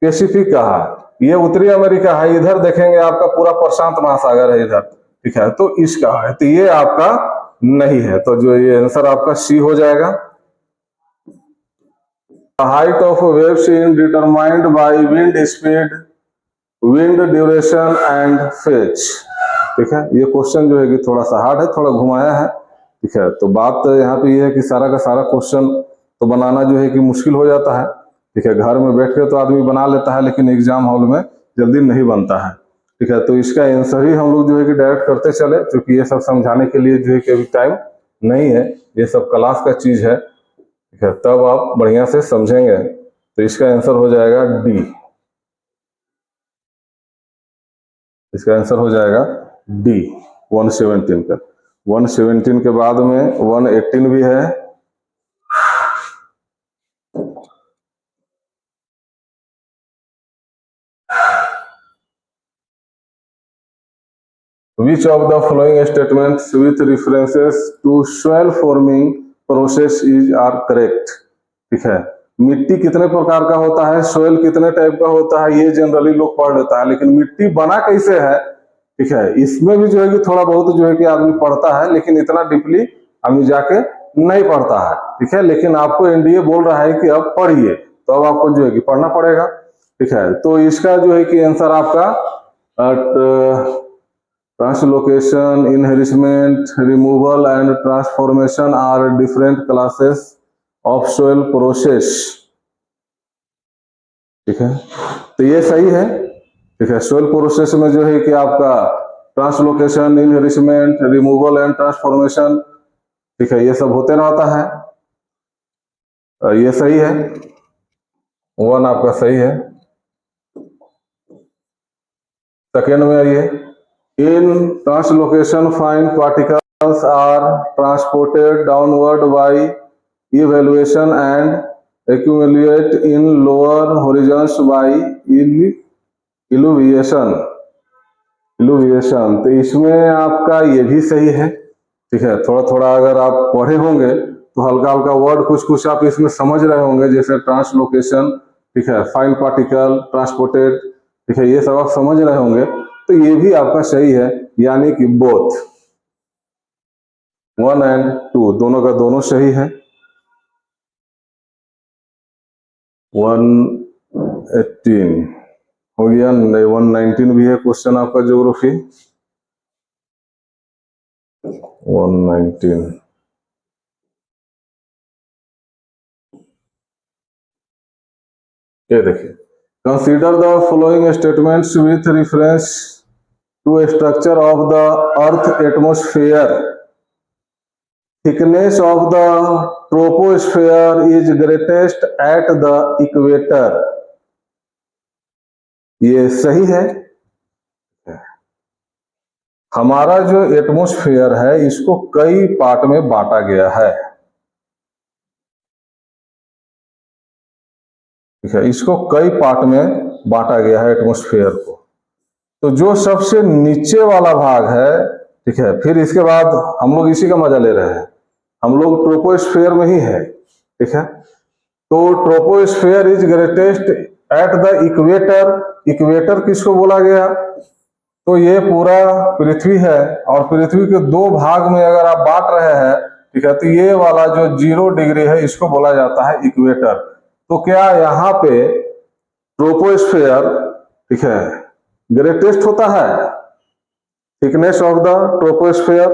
पैसिफिक का है। ये उत्तरी अमेरिका है, इधर देखेंगे आपका पूरा प्रशांत महासागर है इधर। ठीक है, तो इसका है, तो ये आपका नहीं है, तो जो ये आंसर आपका सी हो जाएगा। Height of waves in determined by wind speed, wind duration and phase. ठीक है, ये क्वेश्चन जो है कि थोड़ा सा हार्ड है, थोड़ा घुमाया है। ठीक है, तो बात यहाँ पे ये है कि सारा का सारा क्वेश्चन तो बनाना जो है कि मुश्किल हो जाता है। ठीक है, घर में बैठ के तो आदमी बना लेता है, लेकिन एग्जाम हॉल में जल्दी नहीं बनता है। ठीक है, तो इसका आंसर ही हम लोग जो है कि डायरेक्ट करते चले, क्योंकि ये सब समझाने के लिए जो है कि अभी टाइम नहीं है, ये सब क्लास का चीज है। ठीक है, तब आप बढ़िया से समझेंगे, तो इसका आंसर हो जाएगा डी। इसका आंसर हो जाएगा डी 117 का। 117 के बाद में 118 भी है, which of the following statements with references to soil forming process is are correct. ठीक है, मिट्टी कितने प्रकार का होता है, सोयल कितने टाइप का होता है, ये जनरली लोग पढ़ लेता है, लेकिन मिट्टी बना कैसे है, ठीक है, इसमें भी जो है कि थोड़ा बहुत जो है कि आदमी पढ़ता है, लेकिन इतना डीपली आदमी जाके नहीं पढ़ता है। ठीक है, लेकिन आपको एनडीए बोल रहा है कि अब पढ़िए, तो अब आपको जो है कि पढ़ना पड़ेगा। ठीक है, तो इसका जो है कि आंसर आपका translocation, enrichment, removal and transformation are different classes of soil process. ठीक है, तो ये सही है। ठीक है, सोयल प्रोसेस में जो है कि आपका translocation, enrichment, removal and transformation, ठीक है, ये सब होते रहता है। ये सही है, 1 आपका सही है। सेकेंड में आइए, in translocation fine particles are transported downward by eluviation and accumulate in lower horizons by illuviation. तो इसमें आपका ये भी सही है। ठीक है, थोड़ा थोड़ा अगर आप पढ़े होंगे तो हल्का हल्का वर्ड कुछ कुछ आप इसमें समझ रहे होंगे, जैसे ट्रांसलोकेशन, ठीक है, फाइन पार्टिकल, ट्रांसपोर्टेड, ठीक है, ये सब आप समझ रहे होंगे, तो ये भी आपका सही है, यानी कि बोथ 1 एंड 2 दोनों का दोनों सही है। 118 हो गया, 119 भी है क्वेश्चन आपका ज्योग्राफी। 119 ये देखिए, consider the following statements with reference to structure of the earth atmosphere. Thickness of the troposphere is greatest at the equator. ये सही है। हमारा जो एटमोस्फेयर है इसको कई पार्ट में बांटा गया है। ठीक है, इसको कई पार्ट में बांटा गया है एटमोस्फेयर को। तो जो सबसे नीचे वाला भाग है, ठीक है, फिर इसके बाद हम लोग इसी का मजा ले रहे हैं, हम लोग ट्रोपोस्फेयर में ही है। ठीक है, तो troposphere is greatest at the equator. Equator किसको बोला गया, तो ये पूरा पृथ्वी है, और पृथ्वी के 2 भाग में अगर आप बांट रहे हैं, ठीक है, तो ये वाला जो 0 डिग्री है इसको बोला जाता है इक्वेटर। तो क्या यहाँ पे ट्रोपोस्फेयर, ठीक है, ग्रेटेस्ट होता है, थिकनेस ऑफ द ट्रोपोस्फेयर,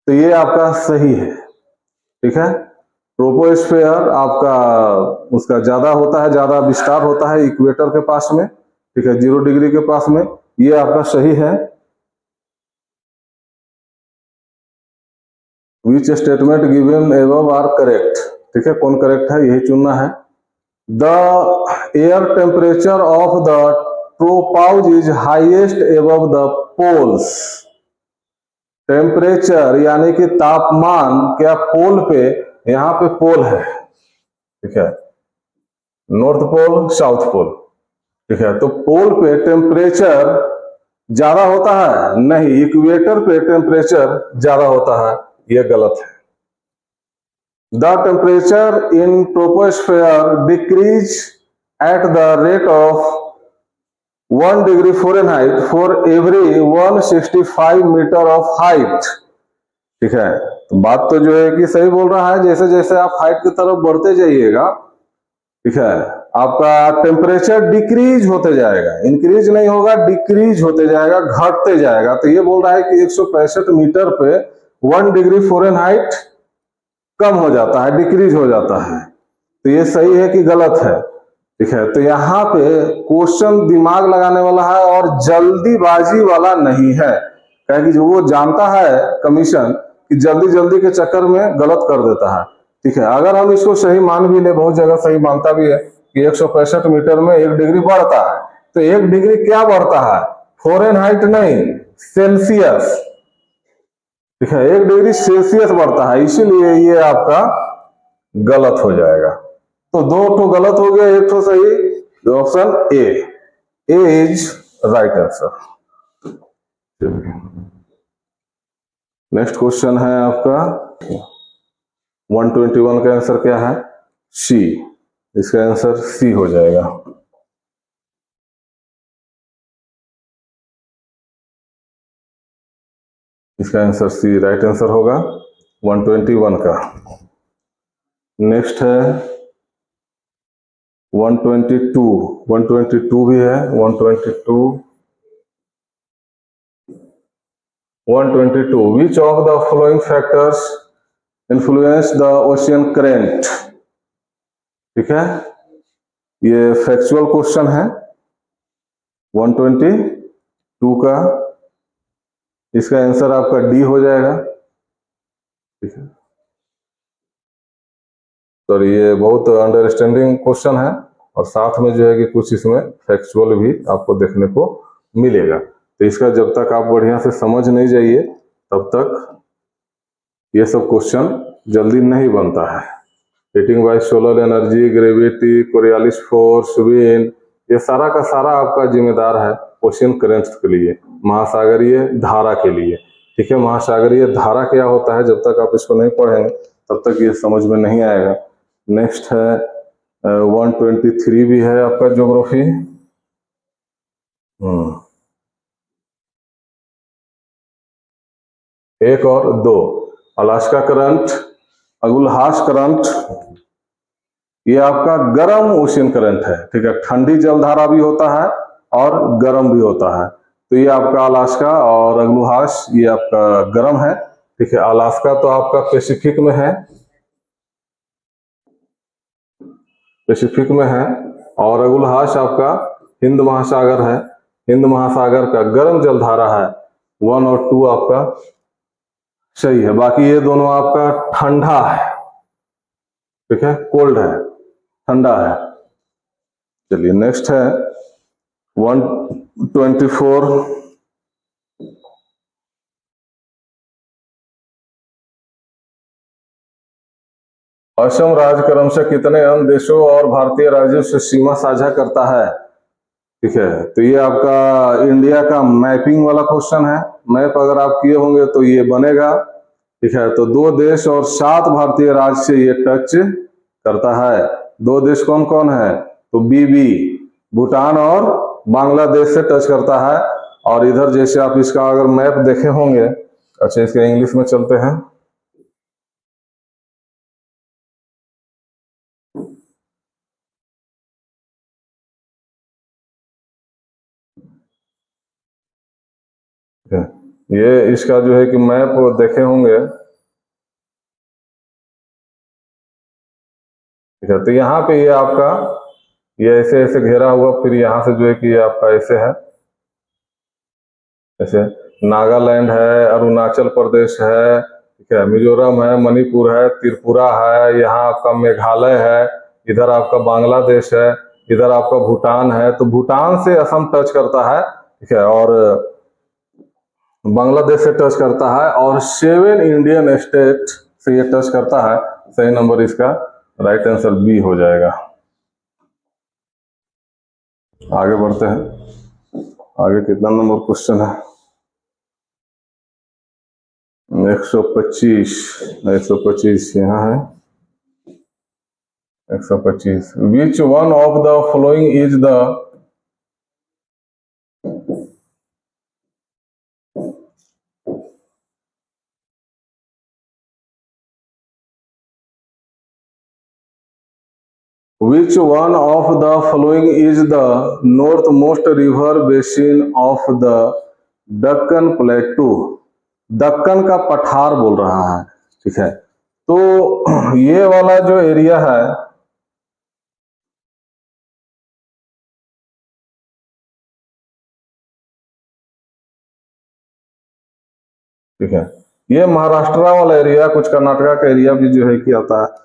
तो ये आपका सही है। ठीक है, ट्रोपोस्फेयर आपका उसका ज्यादा होता है, ज्यादा विस्तार होता है इक्वेटर के पास में। ठीक है, 0 डिग्री के पास में, ये आपका सही है। Which statement given above are correct. ठीक है, कौन करेक्ट है यही चुनना है। The air temperature of the tropopause is highest above the poles. Temperature यानी कि तापमान, क्या पोल पे, यहाँ पे पोल है, ठीक है, नॉर्थ पोल, साउथ पोल। ठीक है, तो पोल पे टेम्परेचर ज्यादा होता है, नहीं, इक्वेटर पे टेम्परेचर ज्यादा होता है, यह गलत है। The temperature in troposphere decrease at the rate of 1 degree Fahrenheit for every 165 metre of height. ठीक है, तो बात तो जो है कि सही बोल रहा है, जैसे जैसे आप हाइट की तरफ बढ़ते जाइएगा, ठीक है, आपका टेम्परेचर डिक्रीज होते जाएगा, इंक्रीज नहीं होगा, डिक्रीज होते जाएगा, घटते जाएगा। तो ये बोल रहा है कि 165 मीटर पे 1 डिग्री फ़ारेनहाइट कम हो जाता है, डिक्रीज हो जाता है। तो ये सही है कि गलत है। ठीक है, तो यहाँ पे क्वेश्चन दिमाग लगाने वाला है और जल्दीबाजी वाला नहीं है, क्योंकि जो वो जानता है कमीशन कि जल्दी जल्दी के चक्कर में गलत कर देता है। ठीक है, अगर हम इसको सही मान भी ले, बहुत जगह सही मानता भी है कि 165 मीटर में 1 डिग्री बढ़ता है, तो 1 डिग्री क्या बढ़ता है, फ़ारेनहाइट नहीं, सेल्सियस। ठीक है, 1 डिग्री सेल्सियस बढ़ता है, इसीलिए ये आपका गलत हो जाएगा। तो 2 तो गलत हो गया, 1 तो सही, option A is right answer. Next question है आपका 121 का आंसर क्या है? सी। इसका आंसर सी हो जाएगा। इसका आंसर सी राइट आंसर होगा 121 का। नेक्स्ट है 122। 122 भी है। 122 which of the following factors influence the ocean current? ठीक है, ये फैक्चुअल क्वेश्चन है 122 का। इसका आंसर आपका डी हो जाएगा। ठीक है, तो ये बहुत अंडरस्टैंडिंग क्वेश्चन है और साथ में जो है कि कुछ इसमें फैक्चुअल भी आपको देखने को मिलेगा। तो इसका जब तक आप बढ़िया से समझ नहीं जाइए तब तक ये सब क्वेश्चन जल्दी नहीं बनता है। Heating bye solar energy, gravity, Coriolis force, wind, ये सारा का सारा आपका जिम्मेदार है ओशियन करेंट्स के लिए, महासागरीय धारा के लिए। ठीक है, महासागरीय धारा क्या होता है, जब तक आप इसको नहीं पढ़ेंगे तब तक ये समझ में नहीं आएगा। नेक्स्ट है 123 भी है आपका ज्योग्राफी। 1 और 2 अलास्का करंट, अगुलहास करंट, ये आपका गर्म ओशियन करंट है। ठीक है, ठंडी जलधारा भी होता है और गर्म भी होता है। तो ये आपका अलास्का और अगुलहास ये आपका गर्म है। ठीक है, अलास्का तो आपका पैसिफिक में है, पैसिफिक में है, और अगुलहास आपका हिंद महासागर है। हिंद महासागर का गर्म जलधारा है। 1 और 2 आपका सही है। बाकी ये दोनों आपका ठंडा है। ठीक है, कोल्ड है, ठंडा है। चलिए नेक्स्ट है 124। असम राज्य क्रमशः कितने अन्य देशों और भारतीय राज्यों से सीमा साझा करता है? ठीक है, तो ये आपका इंडिया का मैपिंग वाला क्वेश्चन है। मैप अगर आप किए होंगे तो ये बनेगा। ठीक है, तो 2 देश और 7 भारतीय राज्य से ये टच करता है। 2 देश कौन कौन है? तो बीबी, भूटान और बांग्लादेश से टच करता है। और इधर जैसे आप इसका अगर मैप देखे होंगे, अच्छा इसका इंग्लिश में चलते हैं। ये इसका जो है कि मैप देखे होंगे। ठीक है, तो यहाँ पे ये आपका ये ऐसे ऐसे घेरा हुआ, फिर यहाँ से जो है कि ये आपका ऐसे है, ऐसे नागालैंड है, अरुणाचल प्रदेश है, ठीक है, मिजोरम है, मणिपुर है, त्रिपुरा है, यहाँ आपका मेघालय है, इधर आपका बांग्लादेश है, इधर आपका भूटान है। तो भूटान से असम टच करता है। ठीक है, और बांग्लादेश से टच करता है, और 7 इंडियन स्टेट से ये टच करता है। सही नंबर इसका राइट आंसर बी हो जाएगा। आगे बढ़ते हैं। आगे कितना नंबर क्वेश्चन है? 125। 125 यहाँ है। 125 विच one of the following is the Which one of the following is the northmost river basin of the Deccan Plateau? Deccan का पठार बोल रहा है। ठीक है, तो ये वाला जो एरिया है, ठीक है, ये महाराष्ट्र वाला एरिया, कुछ कर्नाटका का एरिया भी जो है कि आता है।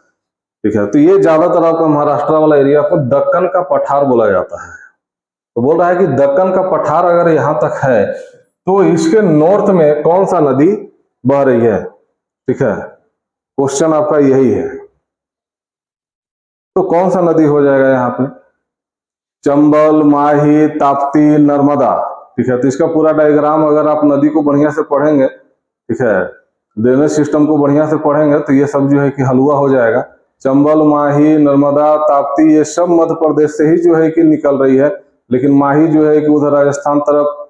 ठीक है, तो ये ज्यादातर आपका महाराष्ट्र वाला एरिया को दक्कन का पठार बोला जाता है। तो बोल रहा है कि दक्कन का पठार अगर यहां तक है तो इसके नॉर्थ में कौन सा नदी बह रही है? ठीक है, क्वेश्चन आपका यही है। तो कौन सा नदी हो जाएगा यहाँ पे? चंबल, माही, ताप्ती, नर्मदा। ठीक है। तो इसका पूरा डायग्राम अगर आप नदी को बढ़िया से पढ़ेंगे, ठीक है, ड्रेनेज सिस्टम को बढ़िया से पढ़ेंगे तो ये सब जो है कि हलवा हो जाएगा। चंबल, माही, नर्मदा, ताप्ती ये सब मध्य प्रदेश से ही जो है कि निकल रही है, लेकिन माही जो है कि उधर राजस्थान तरफ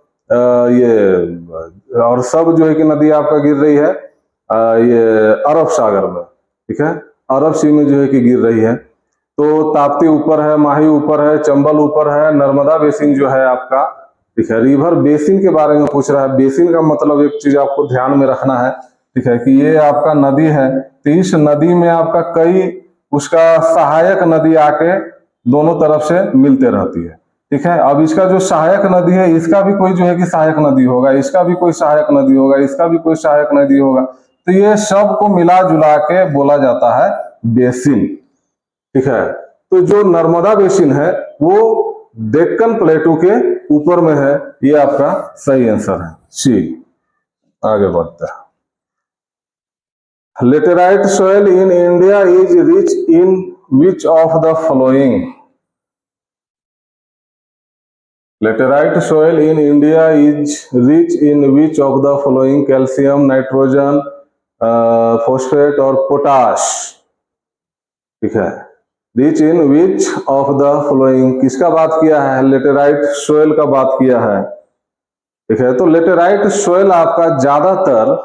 ये और सब जो है कि नदी आपका गिर रही है ये अरब सागर में, ठीक है, अरब सी में जो है कि गिर रही है। तो ताप्ती ऊपर है, माही ऊपर है, चंबल ऊपर है, नर्मदा बेसिन जो है आपका, ठीक है। रिवर बेसिन के बारे में पूछ रहा है। बेसिन का मतलब एक चीज आपको ध्यान में रखना है, ठीक है, कि ये आपका नदी है तो इस नदी में आपका कई उसका सहायक नदी आके दोनों तरफ से मिलते रहती है, ठीक है। अब इसका जो सहायक नदी है इसका भी कोई जो है कि सहायक नदी होगा, इसका भी कोई सहायक नदी होगा, इसका भी कोई सहायक नदी होगा, तो ये सब को मिला जुला के बोला जाता है बेसिन, ठीक है। तो जो नर्मदा बेसिन है वो डेक्कन प्लेटू के ऊपर में है, ये आपका सही आंसर है सी। आगे बढ़ते हैं। Laterite soil in India is rich in which of the following? Laterite soil in India is rich in which of the following? Calcium, nitrogen, phosphate और पोटाश, ठीक है। Rich in which of the following किसका बात किया है? Laterite soil का बात किया है, ठीक है। तो लेटेराइट सोयल आपका ज्यादातर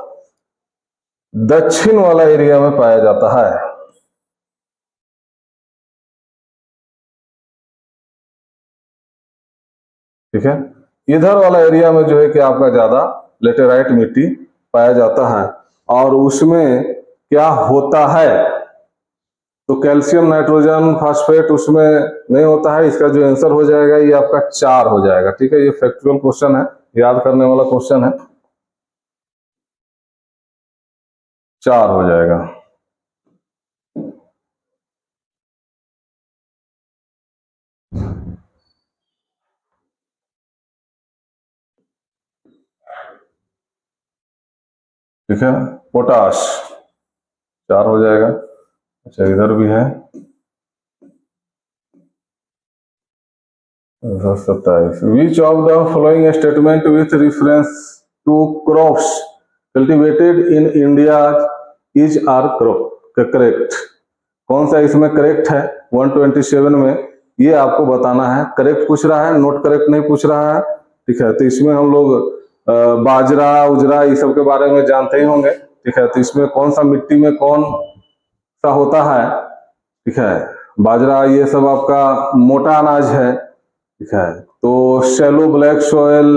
दक्षिण वाला एरिया में पाया जाता है, ठीक है। इधर वाला एरिया में जो है कि आपका ज्यादा लेटेराइट मिट्टी पाया जाता है। और उसमें क्या होता है? तो कैल्शियम, नाइट्रोजन, फास्फेट उसमें नहीं होता है। इसका जो आंसर हो जाएगा ये आपका 4 हो जाएगा, ठीक है। ये फैक्चुअल क्वेश्चन है, याद करने वाला क्वेश्चन है, 4 हो जाएगा। ठीक है, पोटाश 4 हो जाएगा। अच्छा, इधर भी है 27। Which of the following statement with reference to crops cultivated in India is are correct? कौन सा इसमें करेक्ट है? 127 में ये आपको बताना है। करेक्ट पूछ रहा है, नोट करेक्ट नहीं पूछ रहा है, ठीक है। तो इसमें हम लोग बाजरा उजरा ये सब के बारे में जानते ही होंगे, ठीक है। तो इसमें कौन सा मिट्टी में कौन सा होता है, ठीक है। बाजरा ये सब आपका मोटा अनाज है, ठीक है। तो shallow black soil,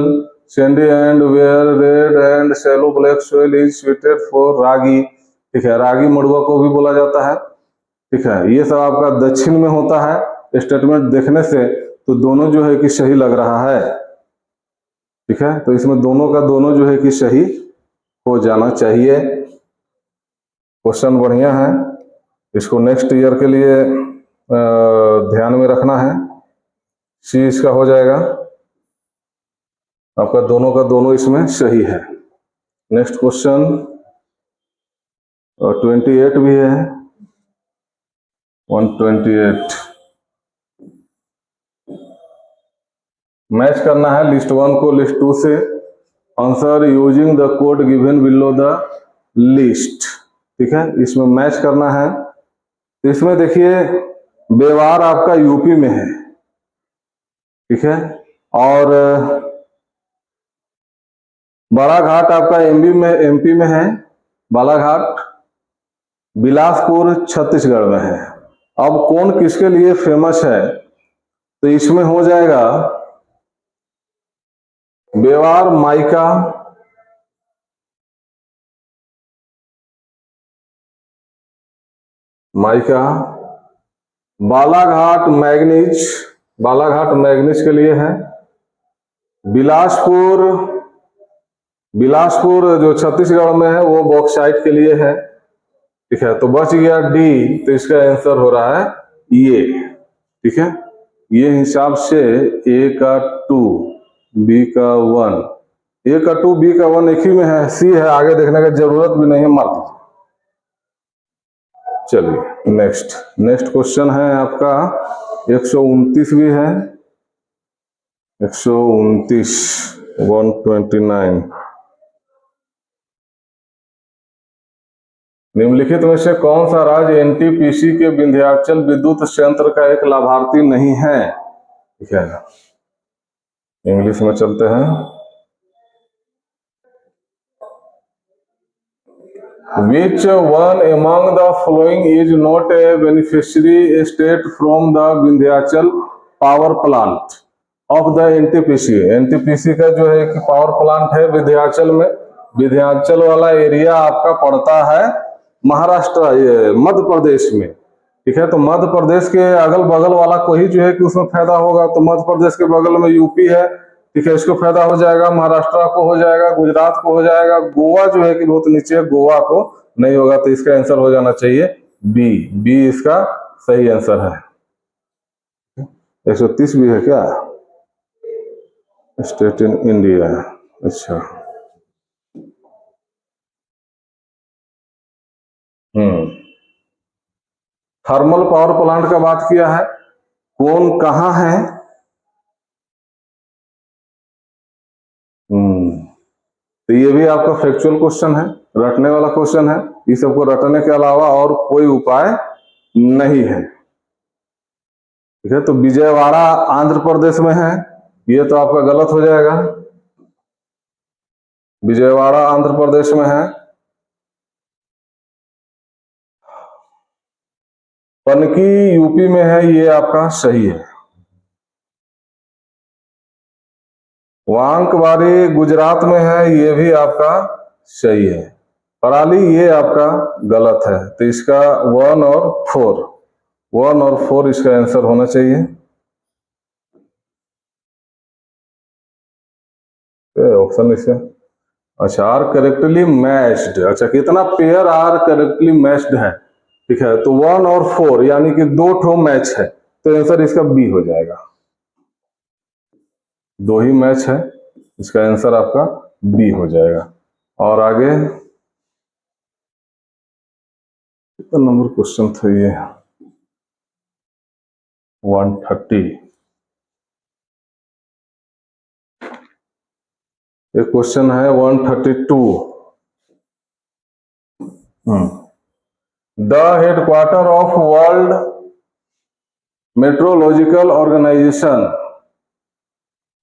sandy and where red and shallow black soil is suited for ragi, ठीक है। रागी मड़ुआ को भी बोला जाता है, ठीक है। ये सब आपका दक्षिण में होता है। स्टेटमेंट देखने से तो दोनों जो है कि सही लग रहा है, ठीक है। तो इसमें दोनों का दोनों जो है कि सही हो जाना चाहिए। क्वेश्चन बढ़िया है, इसको नेक्स्ट ईयर के लिए ध्यान में रखना है। सी इसका हो जाएगा आपका, दोनों का दोनों इसमें सही है। नेक्स्ट क्वेश्चन 28 भी है, 128 मैच करना है लिस्ट 1 को लिस्ट 2 से। Answer using the code given below the list, ठीक है। इसमें मैच करना है। तो इसमें देखिए बेवार आपका यूपी में है, ठीक है, और बालाघाट आपका एमपी में है। बालाघाट बिलासपुर छत्तीसगढ़ में है। अब कौन किसके लिए फेमस है? तो इसमें हो जाएगा बेवार mica, Balaghat manganese, Balaghat manganese के लिए है। बिलासपुर, बिलासपुर जो छत्तीसगढ़ में है वो बॉक्साइट के लिए है, ठीक है। तो बच गया डी, तो इसका आंसर हो रहा है ये, ठीक है। ये हिसाब से ए का 2, बी का 1, ए का 2 बी का 1 एक ही में है, सी है, आगे देखने की जरूरत भी नहीं है, मार दीजिए। चलिए नेक्स्ट क्वेश्चन है आपका 129 भी है, 129 129। निम्नलिखित में से कौन सा राज्य एनटीपीसी के विंध्याचल विद्युत संयंत्र का एक लाभार्थी नहीं है? ठीक है, इंग्लिश में चलते हैं। Which one among the following is not a beneficiary state from the Vindhyachal power plant of the NTPC? NTPC का जो है कि पावर प्लांट है विंध्याचल में। विंध्याचल वाला एरिया आपका पड़ता है महाराष्ट्र, ये मध्य प्रदेश में। ठीक है, तो मध्य प्रदेश के अगल बगल वाला कोई जो है कि उसमें फायदा होगा। तो मध्य प्रदेश के बगल में यूपी है, ठीक है, इसको फायदा हो जाएगा। महाराष्ट्र को हो जाएगा, गुजरात को हो जाएगा। गोवा जो है कि बहुत नीचे है, गोवा को नहीं होगा। तो इसका आंसर हो जाना चाहिए बी। बी इसका सही आंसर है। 130 भी है क्या? स्टेट इन इंडिया, अच्छा। थर्मल पावर प्लांट का बात किया है, कौन कहाँ है? तो ये भी आपका फैक्चुअल क्वेश्चन है, रटने वाला क्वेश्चन है। इस सबको रटने के अलावा और कोई उपाय नहीं है। ठीक है, तो विजयवाड़ा आंध्र प्रदेश में है, ये तो आपका गलत हो जाएगा। विजयवाड़ा आंध्र प्रदेश में है। पनकी यूपी में है, ये आपका सही है। वांकबारी गुजरात में है, ये भी आपका सही है। पराली ये आपका गलत है। तो इसका 1 और 4 इसका आंसर होना चाहिए। ऑप्शन इसका, अच्छा, आर करेक्टली मैच्ड। अच्छा, कितना पेयर आर करेक्टली मैच्ड है? ठीक है, तो 1 और 4 यानी कि 2 ठो मैच है। तो आंसर इसका बी हो जाएगा। 2 ही मैच है, इसका आंसर आपका बी हो जाएगा। और आगे कितना नंबर क्वेश्चन था ये? 130। एक क्वेश्चन है 132। The headquarter of world meteorological organisation,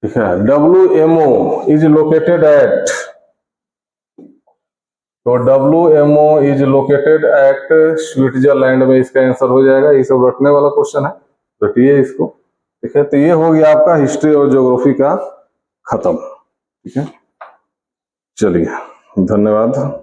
ठीक है, WMO इज लोकेटेड एट। तो WMO is located at Switzerland में, इसका आंसर हो जाएगा। ये सब रटने वाला क्वेश्चन है, रटिए इसको। ठीक है, तो ये हो गया आपका हिस्ट्री और ज्योग्राफी का खत्म। ठीक है, चलिए, धन्यवाद।